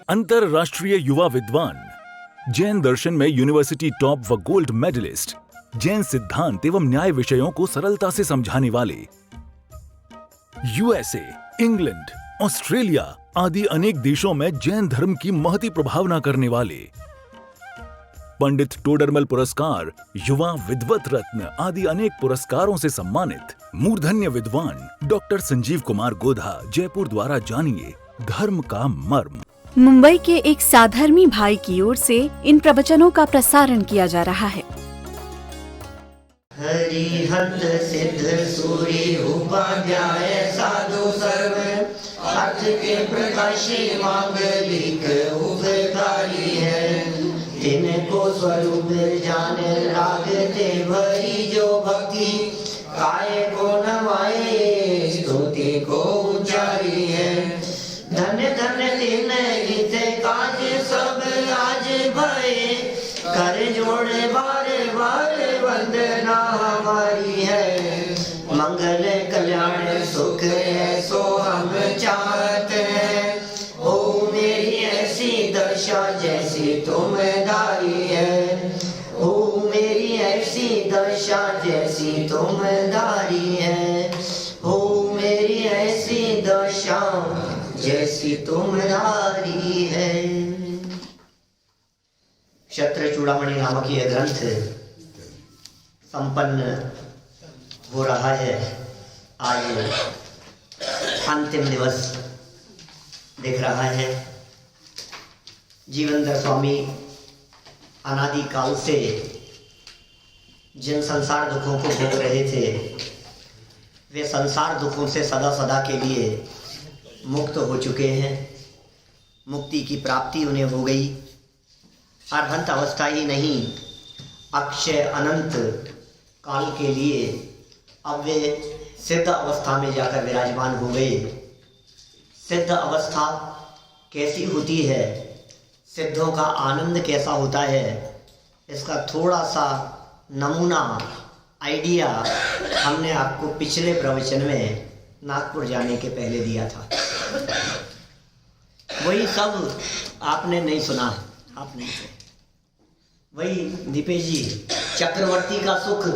अंतरराष्ट्रीय युवा विद्वान, जैन दर्शन में यूनिवर्सिटी टॉप व गोल्ड मेडलिस्ट, जैन सिद्धांत एवं न्याय विषयों को सरलता से समझाने वाले, यूएसए, इंग्लैंड, ऑस्ट्रेलिया आदि अनेक देशों में जैन धर्म की महती प्रभावना करने वाले, पंडित टोडरमल पुरस्कार, युवा विद्वत रत्न आदि अनेक पुरस्कारों से सम्मानित मूर्धन्य विद्वान डॉक्टर संजीव कुमार गोधा जयपुर द्वारा जानिए धर्म का मर्म। मुंबई के एक साधर्मी भाई की ओर से इन प्रवचनों का प्रसारण किया जा रहा है। हरिहत सिद्ध सूरी उपाध्याय साधु सर्व अर्थ के प्रकाशी मांगलिक उपकारी है। तिनको स्वरूप जान रागते भरी जो भक्ति, काय को नवाए स्तुति को उचारी है। धन धन तिन हित काज सब आज भये, कर जोड़े बार बार वंदना हमारी है। मंगल कल्याण सुख ऐसो हम चाहते हैं, ओ मेरी ऐसी दशा जैसी तुम दारी है। ओ मेरी ऐसी दशा जैसी तुम दारी है। ओ मेरी ऐसी दशा जैसी तुम्हारी है। क्षत्र चूड़ामणि नामक यह ग्रंथ संपन्न हो रहा है। आज अंतिम दिवस दिख रहा है। जीवनधर स्वामी अनादि काल से जिन संसार दुखों को भोग रहे थे, वे संसार दुखों से सदा सदा के लिए मुक्त हो चुके हैं। मुक्ति की प्राप्ति उन्हें हो गई। अरहंत अवस्था ही नहीं, अक्षय अनंत काल के लिए अब वे सिद्ध अवस्था में जाकर विराजमान हो गए। सिद्ध अवस्था कैसी होती है, सिद्धों का आनंद कैसा होता है, इसका थोड़ा सा नमूना आइडिया हमने आपको पिछले प्रवचन में नागपुर जाने के पहले दिया था। वही सब आपने नहीं सुना, आपने वही दीपेश जी, चक्रवर्ती का सुख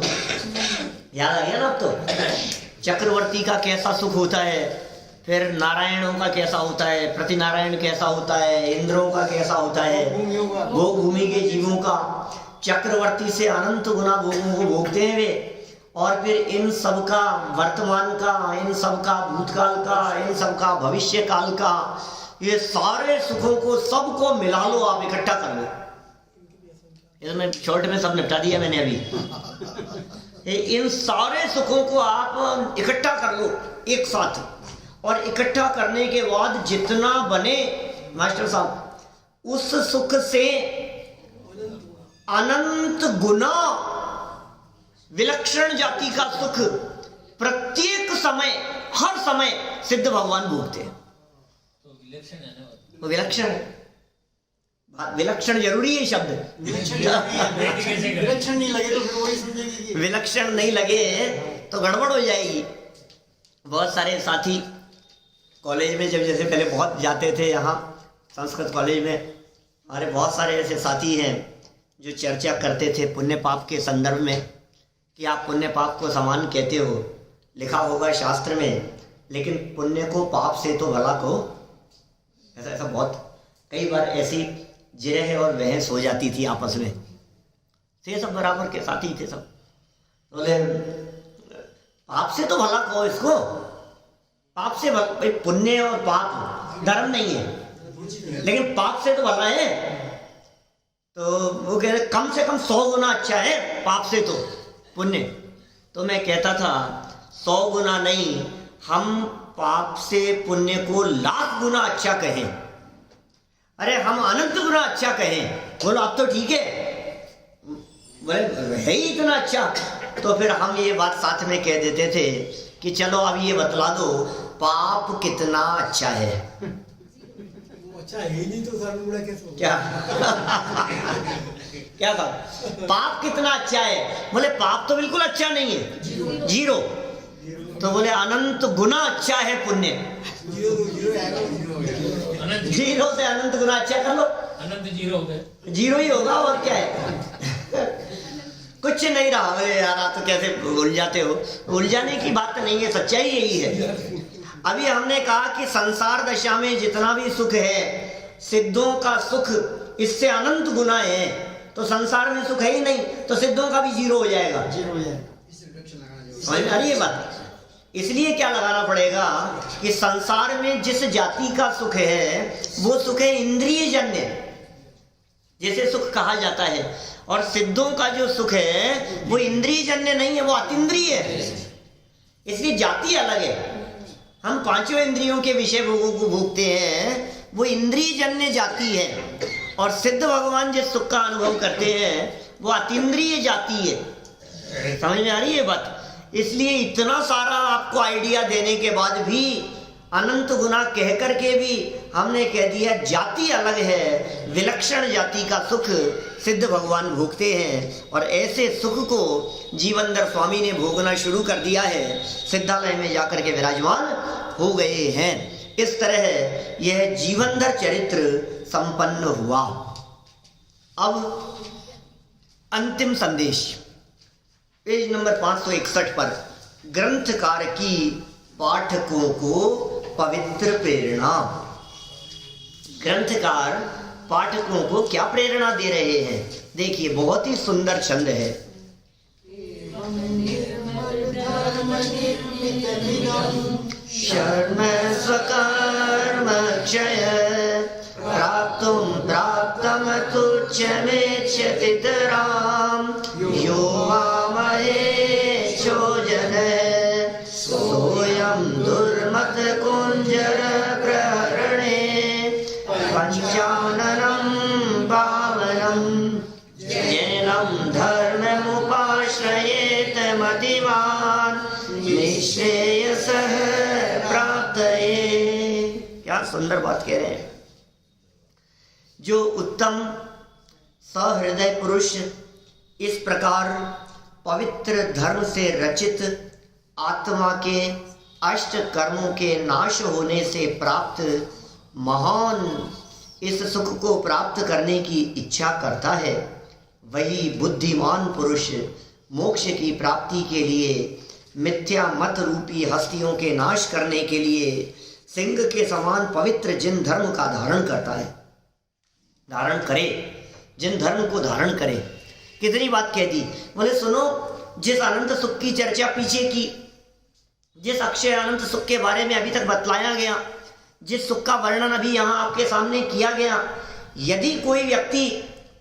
याद आ गया ना। अब तो चक्रवर्ती का कैसा सुख होता है, फिर नारायणों का कैसा होता है, प्रतिनारायण कैसा होता है, इंद्रों का कैसा होता है, भोग भूमि के जीवों का, चक्रवर्ती से अनंत गुना भोगों को भोगते हैं वे। और फिर इन सब का वर्तमान का, इन सब का भूतकाल का, इन सब का भविष्य काल का, ये सारे सुखों को सबको मिला लो, आप इकट्ठा कर लो। इसमें शॉर्ट में सब निपटा दिया मैंने अभी। इन सारे सुखों को आप इकट्ठा कर लो एक साथ, और इकट्ठा करने के बाद जितना बने मास्टर साहब, उस सुख से अनंत गुना विलक्षण जाति का सुख प्रत्येक समय, हर समय सिद्ध भगवान भोगते हैं। तो विलक्षण है ना, वो विलक्षण है। विलक्षण जरूरी है शब्द। विलक्षण नहीं लगे तो फिर वही समझेंगे। विलक्षण नहीं लगे तो गड़बड़ हो जाएगी। बहुत सारे साथी कॉलेज में जब जैसे पहले बहुत जाते थे, यहाँ संस्कृत कॉलेज में हमारे बहुत सारे ऐसे साथी हैं जो चर्चा करते थे पुण्य पाप के संदर्भ में, कि आप पुण्य पाप को समान कहते हो, लिखा होगा शास्त्र में, लेकिन पुण्य को पाप से तो भला को। ऐसा बहुत कई बार ऐसी जिरह और बहस हो जाती थी आपस में। ये सब बराबर के साथी थे सब। बोले पाप से तो भला कहो इसको, पाप से भाई पुण्य और पाप धर्म नहीं है, लेकिन पाप से तो भला है। तो वो कह रहे कम से कम 100 गुना अच्छा है पाप से तो पुण्य। तो मैं कहता था 100 गुना नहीं, हम पाप से पुण्य को 1,00,000 गुना अच्छा कहें। अरे हम अनंत गुना अच्छा कहें। बोलो अब तो ठीक है, बोले है ही इतना अच्छा। तो फिर हम ये बात साथ में कह देते थे कि चलो अब ये बतला दो पाप कितना अच्छा है। अच्छा है नहीं तो सर कैसे क्या क्या था, पाप कितना अच्छा है? बोले पाप तो बिल्कुल अच्छा नहीं है, जीरो। तो बोले अनंत गुना अच्छा है पुण्य। जीरो से अनंत गुना अच्छा कर लो, अनंत जीरो हो गए। जीरो ही होगा और क्या है। कुछ नहीं रहा। अरे यार आप तो कैसे उलझाते हो, उलझाने की बात नहीं है, सच्चाई यही है। अभी हमने कहा कि संसार दशा में जितना भी सुख है, सिद्धों का सुख इससे अनंत गुना है, तो संसार में सुख है ही नहीं, तो सिद्धों का भी जीरो हो जाएगा। समझ में आ रही है बात? इसलिए क्या लगाना पड़ेगा कि संसार में जिस जाति का सुख है वो सुख है इंद्रिय जन्य, जैसे सुख कहा जाता है, और सिद्धों का जो सुख है वो इंद्रिय जन्य नहीं है, वो अतीन्द्रिय है। इसलिए जाति अलग है। हम पांचों इंद्रियों के विषय भोगों को भोगते हैं, वो इंद्रिय जन्य जाति है, और सिद्ध भगवान जिस सुख का अनुभव करते हैं वो अतीन्द्रिय जाति है। समझ में आ रही है बात? इसलिए इतना सारा आपको आइडिया देने के बाद भी, अनंत गुना कह करके भी हमने कह दिया जाति अलग है, विलक्षण जाति का सुख सिद्ध भगवान भोगते हैं। और ऐसे सुख को जीवनधर स्वामी ने भोगना शुरू कर दिया है, सिद्धालय में जाकर के विराजमान हो गए हैं। इस तरह यह जीवनधर चरित्र संपन्न हुआ। अब अंतिम संदेश पेज नंबर 561 पर, ग्रंथकार की पाठकों को पवित्र प्रेरणा। ग्रंथकार पाठकों को क्या प्रेरणा दे रहे हैं? देखिए बहुत ही सुंदर छंद है। शर्म स्वकर्म क्षय प्राप्तुम प्राप्तम तुच्छमेच्छतितराम यो मामहेशोजन सोऽयं दुर्मत कुंजर प्रहरणे पंचाननं पावनं जैनं धर्ममुपाश्रयेत मतिवान् निःश्रेयसः प्राप्तये। क्या सुंदर बात कह रहे हैं। जो उत्तम सहृदय पुरुष इस प्रकार पवित्र धर्म से रचित आत्मा के अष्ट कर्मों के नाश होने से प्राप्त महान इस सुख को प्राप्त करने की इच्छा करता है, वही बुद्धिमान पुरुष मोक्ष की प्राप्ति के लिए मिथ्या मत रूपी हस्तियों के नाश करने के लिए सिंह के समान पवित्र जिन धर्म का धारण करता है, धारण करे, जिन धर्म को धारण करे। कितनी बात कह दी। बोले सुनो, जिस अनंत सुख की चर्चा पीछे की, जिस अक्षय अनंत सुख के बारे में अभी तक बतलाया गया, जिस सुख का वर्णन अभी यहाँ आपके सामने किया गया, यदि कोई व्यक्ति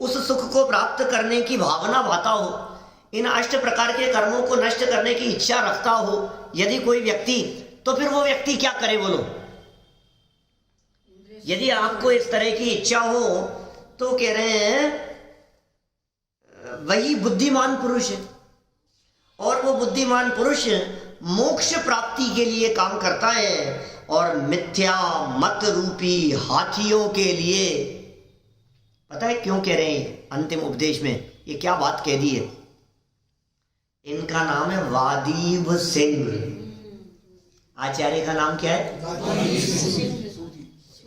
उस सुख को प्राप्त करने की भावना भाता हो, इन अष्ट प्रकार के कर्मों को नष्ट करने की इच्छा रखता हो यदि कोई व्यक्ति, तो फिर वो व्यक्ति क्या करे बोलो? यदि आपको इस तरह की इच्छा हो तो कह रहे हैं वही बुद्धिमान पुरुष है, और वो बुद्धिमान पुरुष मोक्ष प्राप्ति के लिए काम करता है, और मिथ्या मत रूपी हाथियों के लिए। पता है क्यों कह रहे हैं? अंतिम उपदेश में ये क्या बात कह दी है। इनका नाम है वादीव सिंह। आचार्य का नाम क्या है?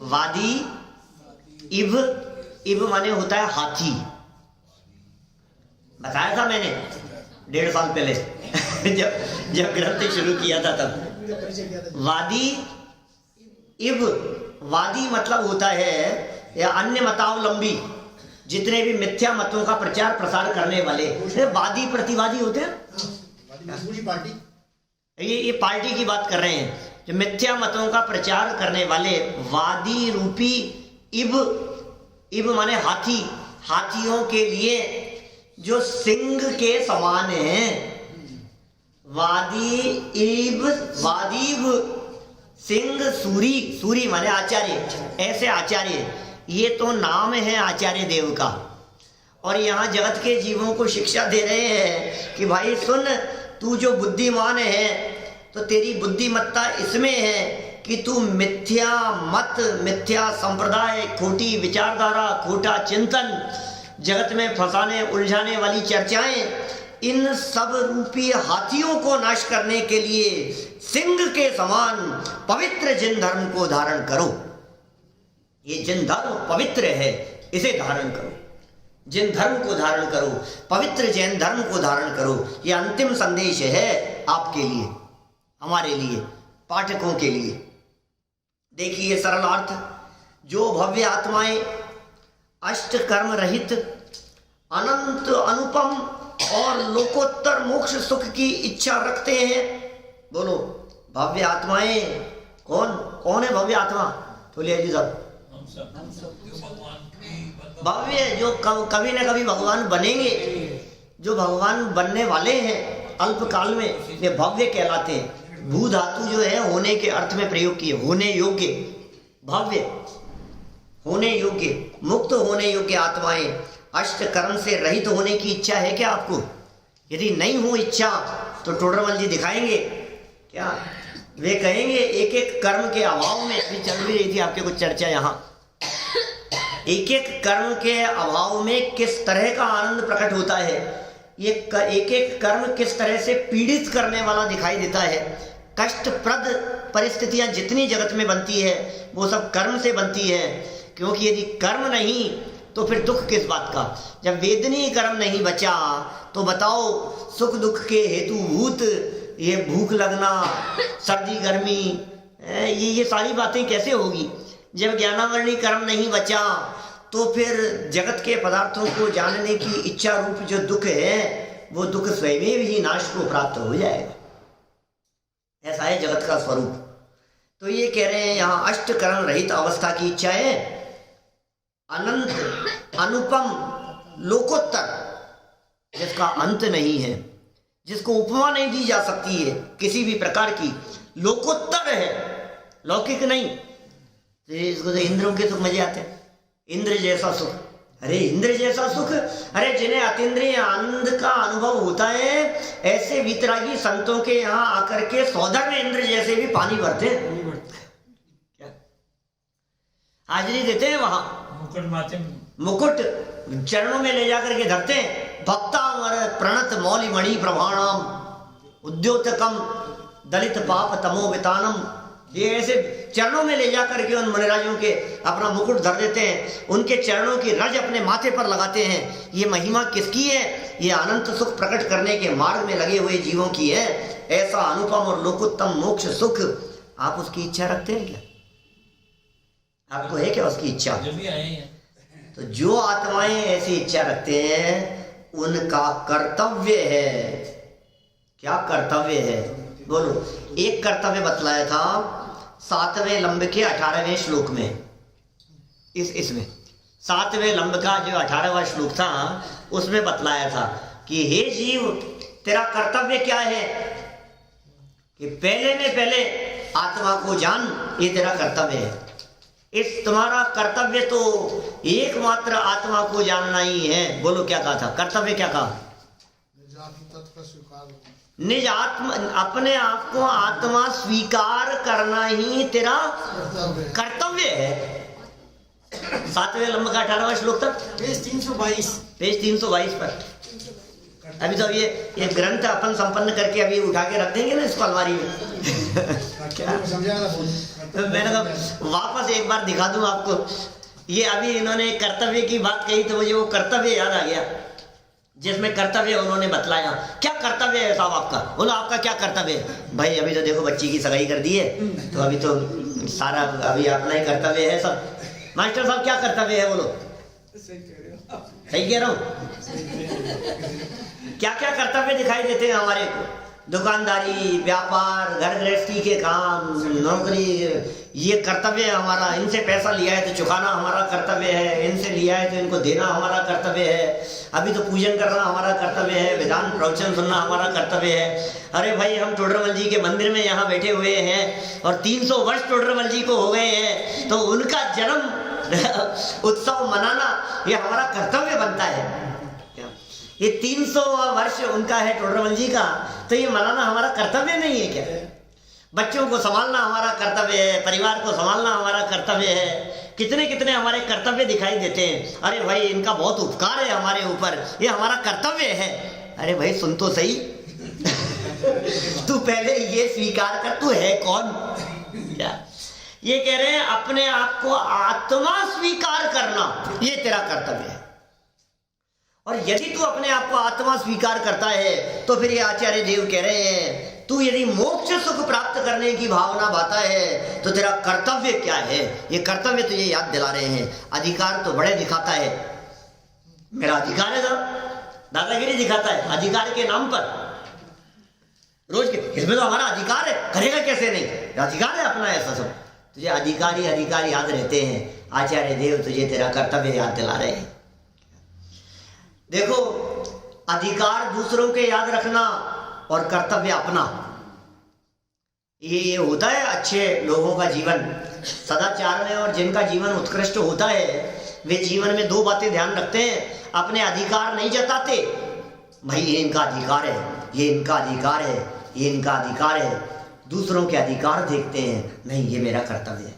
वादी इव, इव माने होता है हाथी। बताया था मैंने 1.5 साल पहले जब ग्रंथ शुरू किया था तब। वादी इव, वादी मतलब होता है या अन्य मतावलंबी, जितने भी मिथ्या मतों का प्रचार प्रसार करने वाले वादी प्रतिवादी होते हैं। ये पार्टी की बात कर रहे हैं, जो मिथ्या मतों का प्रचार करने वाले वादी रूपी इव, इव माने हाथी, हाथियों के लिए जो सिंह के समान है। वादी इव, वादीव सिंह, सूरी, सूरी माने आचार्य, ऐसे आचार्य, ये तो नाम है आचार्य देव का। और यहाँ जगत के जीवों को शिक्षा दे रहे हैं कि भाई सुन, तू जो बुद्धिमान है तो तेरी बुद्धिमत्ता इसमें है कि तू मिथ्या मत, मिथ्या संप्रदाय, खोटी विचारधारा, खोटा चिंतन, जगत में फंसाने उलझाने वाली चर्चाएं, इन सब रूपी हाथियों को नाश करने के लिए सिंह के समान पवित्र जिन धर्म को धारण करो। ये जिन धर्म पवित्र है इसे धारण करो, जिन धर्म को धारण करो, पवित्र जैन धर्म को धारण करो। ये अंतिम संदेश है आपके लिए, हमारे लिए, पाठकों के लिए। देखिए सरल अर्थ, जो भव्य आत्माएं अष्ट कर्म रहित अनंत अनुपम और लोकोत्तर मोक्ष सुख की इच्छा रखते हैं। बोलो भव्य आत्माएं कौन कौन है? भव्य आत्मा तो ले जी साहब, हम सब भगवान की भव्य जो कभी न कभी भगवान बनेंगे, जो भगवान बनने वाले हैं अल्पकाल में, ये भव्य कहलाते हैं। भू धातु जो है होने के अर्थ में प्रयोग किए, होने योग्य, भव्य होने योग्य, मुक्त होने योग्य आत्माएं। अष्ट कर्म से रहित होने की इच्छा है क्या आपको? यदि नहीं हो इच्छा तो टोडरमल जी दिखाएंगे क्या? वे कहेंगे एक एक कर्म के अभाव में, अभी चल भी रही थी आपके कुछ चर्चा यहाँ, एक एक कर्म के अभाव में किस तरह का आनंद प्रकट होता है। ये एक एक कर्म किस तरह से पीड़ित करने वाला दिखाई देता है। कष्टप्रद परिस्थितियां जितनी जगत में बनती है वो सब कर्म से बनती है, क्योंकि यदि कर्म नहीं तो फिर दुख किस बात का? जब वेदनीय कर्म नहीं बचा तो बताओ सुख दुख के हेतुभूत ये भूख लगना, सर्दी गर्मी, ये सारी बातें कैसे होगी? जब ज्ञानावरणी कर्म नहीं बचा तो फिर जगत के पदार्थों को जानने की इच्छा रूप जो दुख है वो दुख स्वयं ही नाश को प्राप्त हो जाएगा। ऐसा है जगत का स्वरूप। तो ये कह रहे हैं यहाँ अष्ट कर्म रहित अवस्था की इच्छा है, अनंत अनुपम लोकोत्तर जिसका अंत नहीं है, जिसको उपमा नहीं दी जा सकती है किसी भी प्रकार की, लोकोत्तर है, लौकिक नहीं। तो इसको तो इंद्रों के सुख मजे आते हैं, इंद्र जैसा सुख। अरे इंद्र जैसा सुख, अरे जिन्हें अतीन्द्रिय आनंद का अनुभव होता है ऐसे वितरागी संतों के यहाँ आकर के सौदर में इंद्र जैसे भी पानी भरते हैं, क्या हाजिरी देते हैं वहां, मुकुट माथे मुकुट चरणों में ले जाकर के धरते हैं। भक्तामर प्रणत मौलि मणि प्रभाणम उद्योतकम दलित पाप तमो वितानम, ये ऐसे चरणों में ले जाकर के उन मुनिराजों के अपना मुकुट धर देते हैं, उनके चरणों की रज अपने माथे पर लगाते हैं। ये महिमा किसकी है? ये अनंत सुख प्रकट करने के मार्ग में लगे हुए जीवों की है। ऐसा अनुपम और लोकोत्तम मोक्ष सुख आप उसकी इच्छा रखते हैं क्या? आपको है क्या उसकी इच्छा? जो भी आए हैं तो जो आत्माएं ऐसी इच्छा रखते हैं उनका कर्तव्य है। क्या कर्तव्य है? बोलो। एक कर्तव्य बतलाया था 7वें लंब के 18वें श्लोक में। इसमें 7वें लंब का जो 18वां श्लोक था उसमें बतलाया था कि हे जीव तेरा कर्तव्य क्या है, कि पहले में पहले आत्मा को जान, ये तेरा कर्तव्य है। इस तुम्हारा कर्तव्य तो एकमात्र आत्मा को जानना ही है। बोलो क्या कहा था? कर्तव्य क्या कहा? निज आत्मा, अपने आप को आत्मा स्वीकार करना ही तेरा कर्तव्य है। 7वें लंब का 18वां श्लोक था, पेज 322 पर। अभी तो ये ग्रंथ अपन संपन्न करके अभी उठा के रख देंगे ना इसको अलमारी में। क्या तो मैंने कहा वापस एक बार दिखा दूं आपको। ये अभी इन्होंने कर्तव्य की बात कही तो मुझे वो कर्तव्य याद आ गया जिसमें कर्तव्य उन्होंने बतलाया। क्या कर्तव्य है साहब आपका? बोलो आपका क्या कर्तव्य है? भाई अभी तो देखो बच्ची की सगाई कर दी है तो अभी तो सारा अभी अपना ही कर्तव्य है सब। मास्टर साहब क्या कर्तव्य है? बोलो। सही कह रहा हूँ? क्या क्या कर्तव्य दिखाई देते हैं हमारे को? दुकानदारी, व्यापार, घर गृहस्थी के काम, नौकरी, ये कर्तव्य है हमारा। इनसे पैसा लिया है तो चुकाना हमारा कर्तव्य है, इनसे लिया है तो इनको देना हमारा कर्तव्य है। अभी तो पूजन करना हमारा कर्तव्य है, विधान प्रवचन सुनना हमारा कर्तव्य है। अरे भाई हम टोडरमल जी के मंदिर में यहाँ बैठे हुए हैं और 300 वर्ष टोडरमल जी को हो गए हैं तो उनका जन्म उत्सव मनाना ये हमारा कर्तव्य बनता है। ये 300 वर्ष उनका है टोडरमल जी का, तो ये मनाना हमारा कर्तव्य नहीं है क्या? बच्चों को संभालना हमारा कर्तव्य है, परिवार को संभालना हमारा कर्तव्य है। कितने कितने हमारे कर्तव्य दिखाई देते हैं। अरे भाई इनका बहुत उपकार है हमारे ऊपर, ये हमारा कर्तव्य है। अरे भाई सुन तो सही तू पहले ये स्वीकार कर, तू है कौन? क्या ये कह रहे हैं अपने आप को आत्मा स्वीकार करना ये तेरा कर्तव्य है। और यदि तू अपने आप को आत्मा स्वीकार करता है तो फिर ये आचार्य देव कह रहे हैं तू यदि मोक्ष सुख प्राप्त करने की भावना बाता है तो तेरा कर्तव्य क्या है। ये कर्तव्य तुझे याद दिला रहे हैं। अधिकार तो बड़े दिखाता है, मेरा अधिकार है दादागिरी दिखाता है अधिकार के नाम पर रोज के, इसमें तो हमारा अधिकार है, करेगा कैसे नहीं, अधिकार है अपना ऐसा सब। तुझे अधिकार याद रहते हैं, आचार्य देव तुझे तेरा कर्तव्य याद दिला रहे हैं। देखो, अधिकार दूसरों के याद रखना और कर्तव्य अपना, ये होता है अच्छे लोगों का जीवन सदाचार में। और जिनका जीवन उत्कृष्ट होता है वे जीवन में दो बातें ध्यान रखते हैं। अपने अधिकार नहीं जताते, भाई ये इनका अधिकार है, ये इनका अधिकार है, ये इनका अधिकार है। दूसरों के अधिकार देखते हैं, नहीं ये मेरा कर्तव्य है।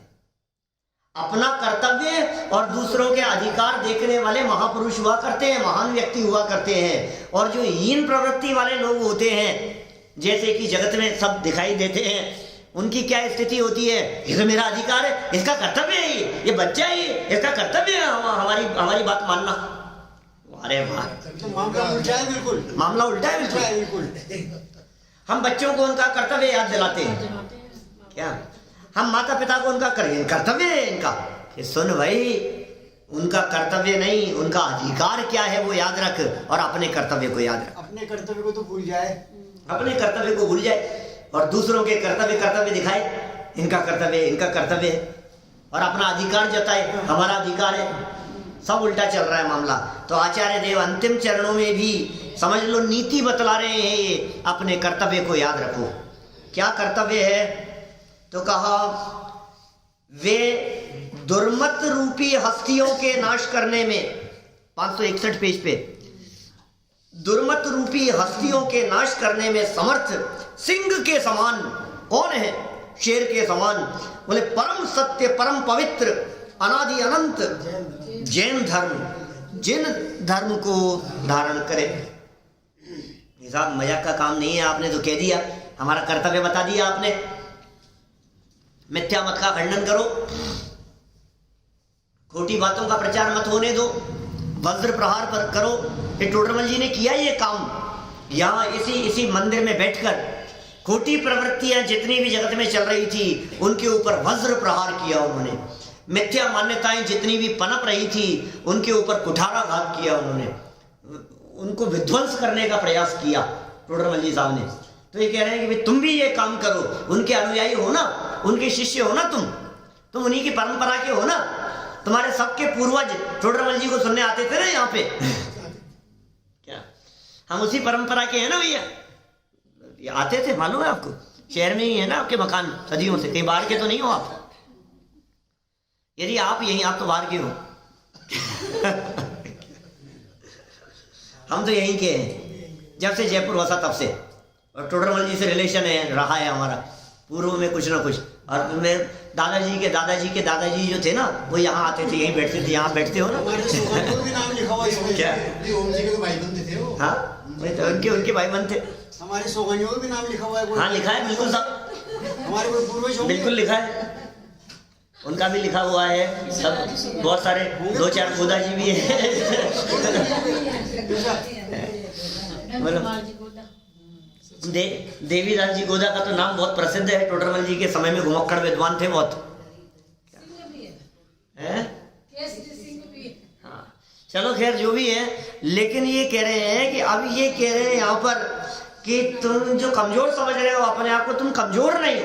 अपना कर्तव्य और दूसरों के अधिकार देखने वाले महापुरुष हुआ करते हैं, महान व्यक्ति हुआ करते हैं। और जो हीन प्रवृत्ति वाले लोग होते हैं, जैसे कि जगत में सब दिखाई देते हैं, उनकी क्या स्थिति होती है, ये तो मेरा अधिकार है, इसका कर्तव्य है, ये बच्चा है, इसका कर्तव्य है हमारी बात मानना। अरे वाह, तो मामला उल्टा है, बिल्कुल मामला उल्टा है बिल्कुल। हम बच्चों को उनका कर्तव्य याद दिलाते हैं क्या? हम माता पिता को उनका कर्तव्य है इनका, सुन भाई, उनका कर्तव्य नहीं, उनका अधिकार क्या है वो याद रख और अपने कर्तव्य को याद रख। अपने कर्तव्य को तो भूल जाए, अपने कर्तव्य को भूल जाए और दूसरों के कर्तव्य दिखाए, इनका कर्तव्य है, और अपना अधिकार जताए, हमारा अधिकार है। सब उल्टा चल रहा है मामला। तो आचार्य देव अंतिम चरणों में भी समझ लो नीति बतला रहे हैं, ये अपने कर्तव्य को याद रखो। क्या कर्तव्य है? तो कहा वे दुर्मत रूपी हस्तियों के नाश करने में, 561 पेज पे, दुर्मत रूपी हस्तियों के नाश करने में समर्थ सिंह के समान। कौन है? शेर के समान। बोले परम सत्य, परम पवित्र, अनादि अनंत जैन धर्म, जिन धर्म को धारण करे। साहब मजाक का काम नहीं है, आपने तो कह दिया, हमारा कर्तव्य बता दिया आपने। मिथ्या मत का खंडन करो, खोटी बातों का प्रचार मत होने दो, वज्र प्रहार पर करो। ये टोडरमल जी ने किया ये काम। यहाँ इसी मंदिर में बैठकर खोटी प्रवृत्तियां जितनी भी जगत में चल रही थी उनके ऊपर वज्र प्रहार किया उन्होंने। मिथ्या मान्यताएं जितनी भी पनप रही थी उनके ऊपर कुठाराघात किया उन्होंने, उनको विध्वंस करने का प्रयास किया टोडरमल जी साहब ने। तो ये कह रहे हैं कि भाई तुम भी ये काम करो, उनके अनुयायी हो ना, उनके शिष्य हो ना, तुम उन्हीं की परंपरा के हो ना। तुम्हारे सबके पूर्वज टोडरमल जी को सुनने आते थे ना यहाँ पे क्या? हम उसी परंपरा के हैं ना भैया, आते थे, मालूम है आपको, शहर में ही है ना आपके मकान सदियों से, कहीं बाहर के तो नहीं हो आप। यदि आप यहीं, आप तो बाहर के हो हम तो यहीं के हैं, जब से जयपुर वसा तब से। और टोडरमल जी से रिलेशन है, रहा है हमारा पूर्व में कुछ ना कुछ। और मैं दादाजी के दादाजी जो थे ना, वो यहाँ आते थे, यहीं बैठते थे। यहाँ बैठते हो ना, भी नाम लिखा हुआ है क्या? ओम जी के भाई बनते थे वो। हाँ, तो उनके भाई बन थे। हमारे सोगनियों भी नाम लिखा हुआ है। हाँ लिखा है, बिल्कुल साहब, हमारे कोई पूर्वज होंगे, बिल्कुल लिखा है, उनका भी लिखा हुआ है सब। बहुत सारे 2-4 खुदा जी भी है मतलब देवीदास जी गोदा का तो नाम बहुत प्रसिद्ध है। टोडरमल जी के समय में घुमक्कड़ विद्वान थे बहुत। हाँ चलो खैर जो भी है, लेकिन ये कह रहे हैं कि अब ये कह रहे हैं यहाँ पर कि तुम जो कमजोर समझ रहे हो अपने आप को, तुम कमजोर नहीं हो।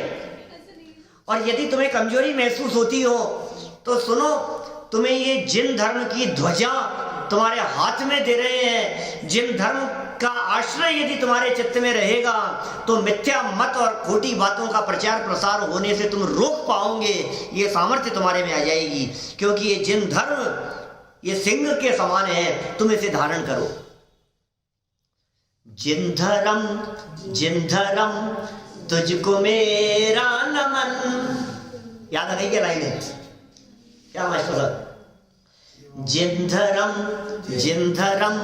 और यदि तुम्हें कमजोरी महसूस होती हो तो सुनो, तुम्हें ये जिन धर्म की ध्वजा तुम्हारे हाथ में दे रहे हैं, जिन धर्म का आश्रय यदि तुम्हारे चित्त में रहेगा तो मिथ्या मत और खोटी बातों का प्रचार प्रसार होने से तुम रोक पाओगे। ये सामर्थ्य तुम्हारे में आ जाएगी, क्योंकि ये जिन धर्म ये सिंह के समान है, तुम इसे धारण करो। जिन धर्म तुझको मेरा नमन। याद आ गई क्या लाइन है? क्या मास्टर साहब? जिन धर्म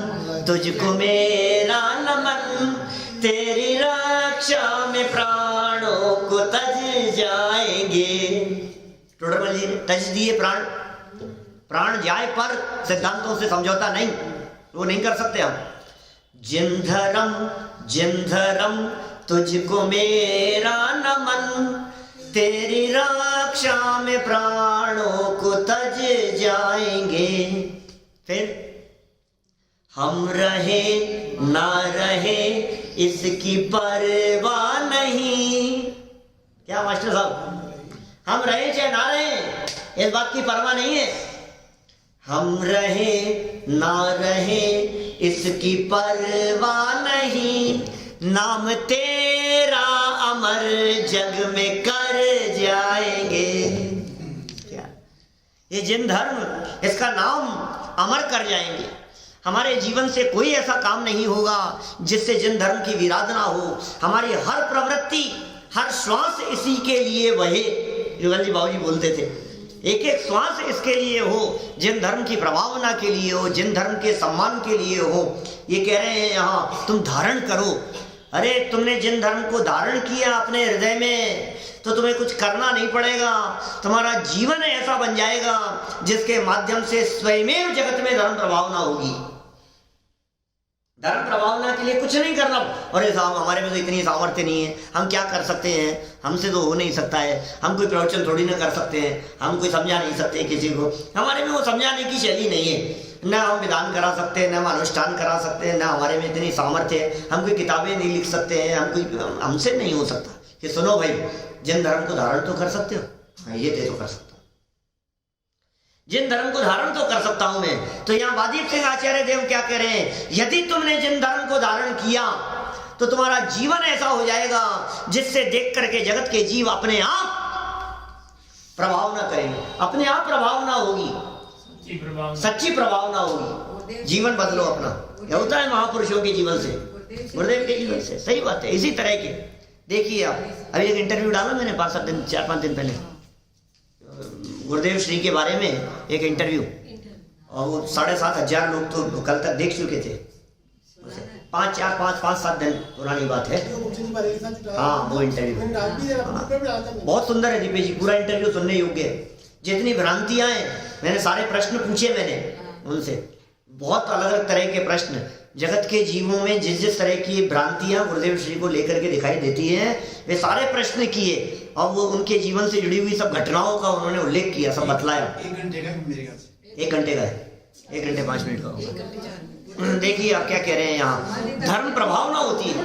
तुझको मेरा नमन, तेरी रक्षा में प्राणों को तज जाएंगे। टोडरमल जी ने टच दिए प्राण जाए पर सिद्धांतों से समझौता नहीं, वो नहीं कर सकते हम। जिन धर्म तुझको मेरा नमन, तेरी रक्षा में प्राणों को तज जाएंगे। फिर हम रहे ना रहे इसकी परवाह नहीं। क्या मास्टर साहब, हम रहे चाहे ना रहे इस बात की परवाह नहीं है। हम रहे ना रहे इसकी परवाह नहीं, नाम तेरा अमर जग में कर जाएंगे। क्या ये जिन धर्म, इसका नाम अमर कर जाएंगे। हमारे जीवन से कोई ऐसा काम नहीं होगा जिससे जिन धर्म की विराधना हो। हमारी हर प्रवृत्ति, हर श्वास इसी के लिए वहे। युगल जी बाबूजी बोलते थे, एक एक श्वास इसके लिए हो, जिन धर्म की प्रभावना के लिए हो, जिन धर्म के सम्मान के लिए हो। ये कह रहे हैं यहाँ तुम धारण करो। अरे तुमने जिन धर्म को धारण किया अपने हृदय में तो तुम्हें कुछ करना नहीं पड़ेगा। तुम्हारा जीवन ऐसा बन जाएगा जिसके माध्यम से स्वयं जगत में धर्म प्रभावना होगी। धर्म प्रभावना के लिए कुछ नहीं करना। अरे साहब हमारे में तो इतनी सामर्थ्य नहीं है, हम क्या कर सकते हैं, हमसे तो हो नहीं सकता है, हम कोई प्रवचन थोड़ी ना कर सकते हैं, हम कोई समझा नहीं सकते किसी को। हमारे में वो समझाने की शैली नहीं है, न हम विधान करा सकते हैं, न हम अनुष्ठान करा सकते हैं, न हमारे में इतनी सामर्थ्य है, हम कोई किताबें नहीं लिख सकते हैं, हमसे नहीं हो सकता कि सुनो भाई जिन धर्म को धारण तो कर सकते हो। हाँ ये तो कर सकता हूँ, जिन धर्म को धारण तो कर सकता हूं मैं। तो यहाँ वादीप सिंह आचार्य देव क्या कह रहे हैं, यदि तुमने जिन धर्म को धारण किया तो तुम्हारा जीवन ऐसा हो जाएगा जिससे देख करके जगत के जीव अपने आप प्रभावना करेंगे, अपने आप प्रभावना होगी, सच्ची प्रभावना होगी। जीवन बदलो अपना। यह होता है महापुरुषों के जीवन से, गुरुदेव के जीवन से। सही बात है। इसी तरह के देखिए आप, अभी एक इंटरव्यू डाला मैंने 4-5 दिन पहले, गुरुदेव श्री के बारे में एक इंटरव्यू, और वो 7,500 लोग तो कल तक देख चुके थे। 5-7 दिन पुरानी बात है। हाँ वो इंटरव्यू बहुत सुंदर है दीपेश जी, पूरा इंटरव्यू सुनने योग्य है। जितनी भ्रांतियां हैं, मैंने सारे प्रश्न पूछे मैंने उनसे, बहुत अलग अलग तरह के प्रश्न। जगत के जीवों में जिस तरह की भ्रांतियां गुरुदेव श्री को लेकर के दिखाई देती हैं, वे सारे प्रश्न किए और वो उनके जीवन से जुड़ी हुई सब घटनाओं का उन्होंने उल्लेख किया, सब बतलाया। 1 घंटे का है, 1 घंटे 5 मिनट का। देखिए आप क्या कह रहे हैं यहाँ, धर्म प्रभावना होती है।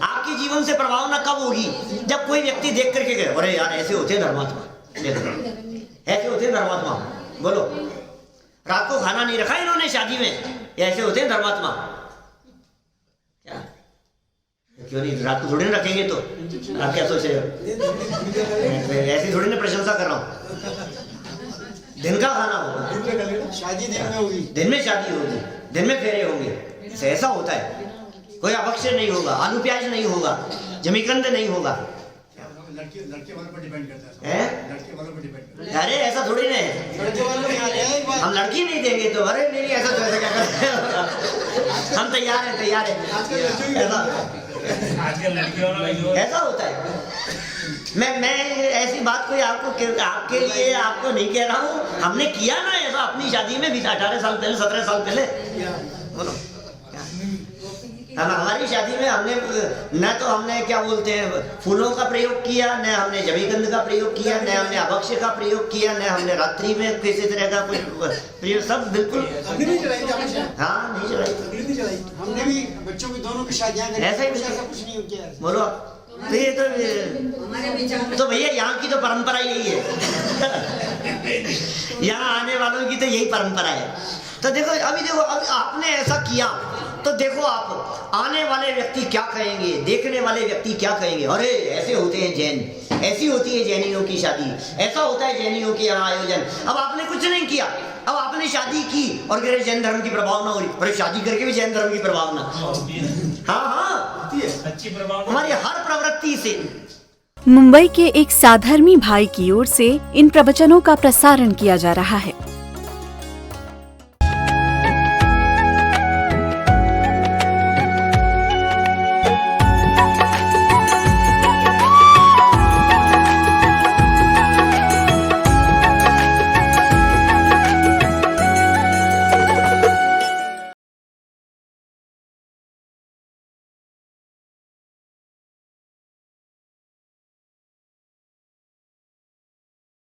आपके जीवन से प्रभावना कब होगी, जब कोई व्यक्ति देख करके कहे अरे यार ऐसे होते धर्मात्मा, ऐसे होते धर्मात्मा। बोलो, रात को खाना नहीं रखा इन्होंने शादी में, ऐसे होते हैं धर्मात्मा। क्या क्यों नहीं, रात को थोड़ी ना रखेंगे तो आप क्या सोच रहे हो? ऐसी थोड़ी ना प्रशंसा कर रहा हूँ। दिन का खाना होगा, शादी दिन में होगी, दिन में शादी होगी, दिन में फेरे होंगे। ऐसा होता है, कोई अभक्ष्य नहीं होगा, आलू प्याज नहीं होगा, जमीकंद नहीं होगा। लड़के वालों पर डिपेंड करता है, लड़के वालों पर डिपेंड करता है। अरे ऐसा थोड़ी ना है, हम लड़की नहीं देंगे तो अरे नहीं ऐसा तो ऐसा क्या करते हैं, हम तैयार हैं आजकल लड़कियों ऐसा होता है। मैं ऐसी बात कोई आपके लिए आपको नहीं कह रहा हूँ, हमने किया ना ऐसा अपनी शादी में 18 साल पहले, 17 साल पहले। बोलो, हमारी शादी में हमने न तो हमने क्या बोलते हैं फूलों का प्रयोग किया, न हमने जमीकंद का प्रयोग किया, न हमने अभक्ष्य का प्रयोग किया, न हमने रात्रि में किसी तरह का कोई प्रयोग, सब बिल्कुल नहीं चलाई। हाँ नहीं चलाई। हमने भी बच्चों की दोनों की शादियां ऐसा ही कुछ नहीं किया। बोलो, तो ये तो भैया यहाँ की तो परंपरा यही है। यहाँ आने वालों की तो यही परंपरा है। तो देखो अभी देखो, अभी आपने ऐसा किया तो देखो आप आने वाले व्यक्ति क्या कहेंगे, देखने वाले व्यक्ति क्या कहेंगे, अरे ऐसे होते हैं जैन, ऐसी होती है जैनियों की शादी, ऐसा होता है जैनियों के यहाँ आयोजन। अब आपने कुछ नहीं किया, अब आपने शादी की और कह रहे जैन धर्म की प्रभावना हो रही, अरे शादी करके भी जैन धर्म की प्रभावना। हाँ अच्छी प्रभावना हमारी हर प्रवृत्ति से। मुंबई के एक साधर्मी भाई की ओर से इन प्रवचनों का प्रसारण किया जा रहा है।